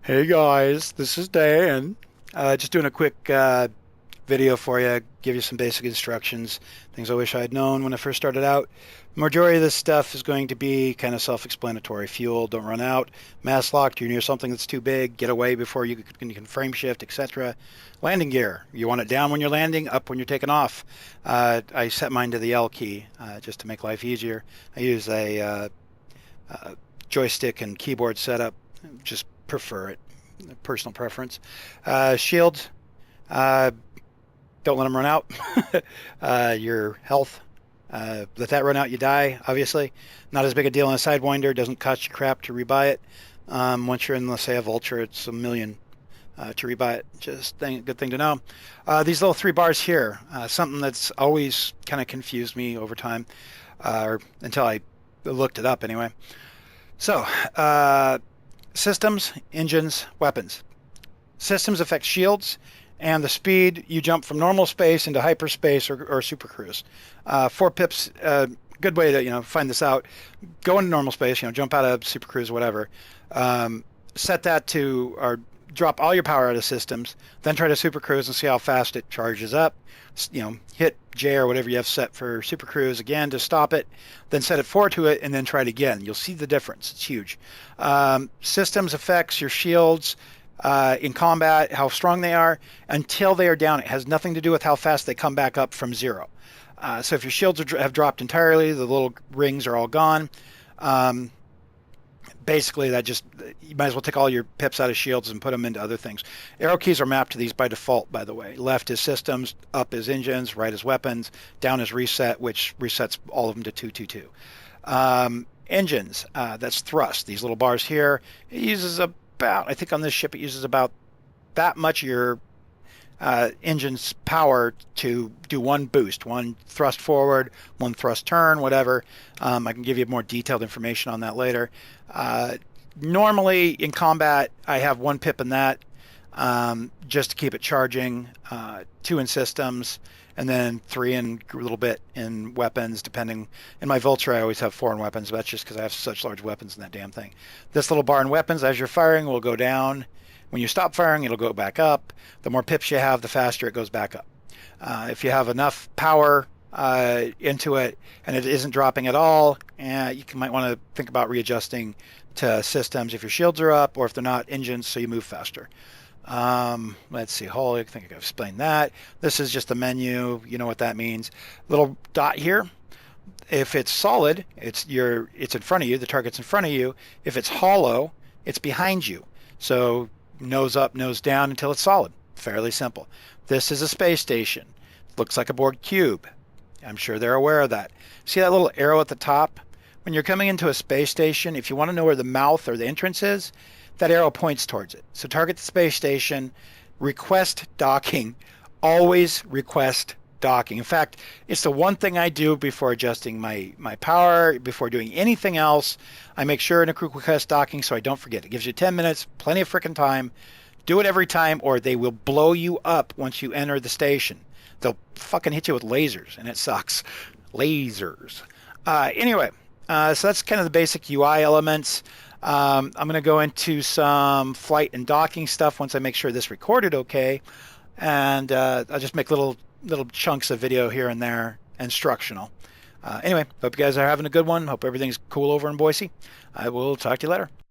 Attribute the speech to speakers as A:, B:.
A: Hey guys, this is Dan. Just doing a quick video for you, give you some basic instructions, things I wish I had known when I first started out. Majority of this stuff is going to be kind of self-explanatory. Fuel, don't run out. Mass locked, you're near something that's too big, get away before you can frame shift, etc. Landing gear, you want it down when you're landing, up when you're taking off. I set mine to the L key just to make life easier. I use a joystick and keyboard setup, just prefer it, personal preference. Shields, uh, don't let them run out. Your health, let that run out, you die, obviously. Not as big a deal on a Sidewinder, doesn't cost you crap to rebuy it. Once you're in, let's say, a Vulture, it's a million to rebuy it. Good thing to know. These little three bars here, something that's always kind of confused me over time, or until I looked it up anyway. So, systems, engines, weapons. Systems affect shields and the speed you jump from normal space into hyperspace or super cruise. 4 pips, good way to find this out. Go into normal space, jump out of super cruise, whatever. Set that to or drop all your power out of systems, then try to super cruise and see how fast it charges up. Hit J or whatever you have set for super cruise again to stop it, then set it forward to it, and then try it again. You'll see the difference. It's huge. Systems affects your shields in combat, how strong they are until they are down. It has nothing to do with how fast they come back up from zero. So if your shields have dropped entirely, the little rings are all gone. Basically, you might as well take all your pips out of shields and put them into other things. Arrow keys are mapped to these by default, by the way. Left is systems, up is engines, right is weapons, down is reset, which resets all of them to 222. Engines, that's thrust. These little bars here, it uses I think on this ship, it uses about that much of your engine's power to do one boost, one thrust forward, one thrust turn, whatever. I can give you more detailed information on that later. Normally in combat, I have 1 pip in that just to keep it charging, 2 in systems, and then 3 in a little bit in weapons, depending. In my Vulture, I always have 4 in weapons, but that's just because I have such large weapons in that damn thing. This little bar in weapons, as you're firing, will go down. When you stop firing, it'll go back up. The more pips you have, the faster it goes back up. If you have enough power into it and it isn't dropping at all, might want to think about readjusting to systems if your shields are up or if they're not, engines, so you move faster. Let's see, I think I've explained that. This is just the menu. You know what that means. Little dot here. If it's solid, it's in front of you. The target's in front of you. If it's hollow, it's behind you. So nose up, nose down until it's solid. Fairly simple. This is a space station. Looks like a Borg cube. I'm sure they're aware of that. See that little arrow at the top? When you're coming into a space station, if you want to know where the mouth or the entrance is, that arrow points towards it. So target the space station, request docking, always request docking. In fact, it's the one thing I do before adjusting my power, before doing anything else. I make sure to request docking so I don't forget. It gives you 10 minutes, plenty of freaking time. Do it every time or they will blow you up once you enter the station. They'll fucking hit you with lasers and it sucks. Lasers. Anyway, so that's kind of the basic UI elements. I'm going to go into some flight and docking stuff once I make sure this recorded okay. And I'll just make little chunks of video here and there, instructional. Anyway, hope you guys are having a good one. Hope everything's cool over in Boise. I will talk to you later.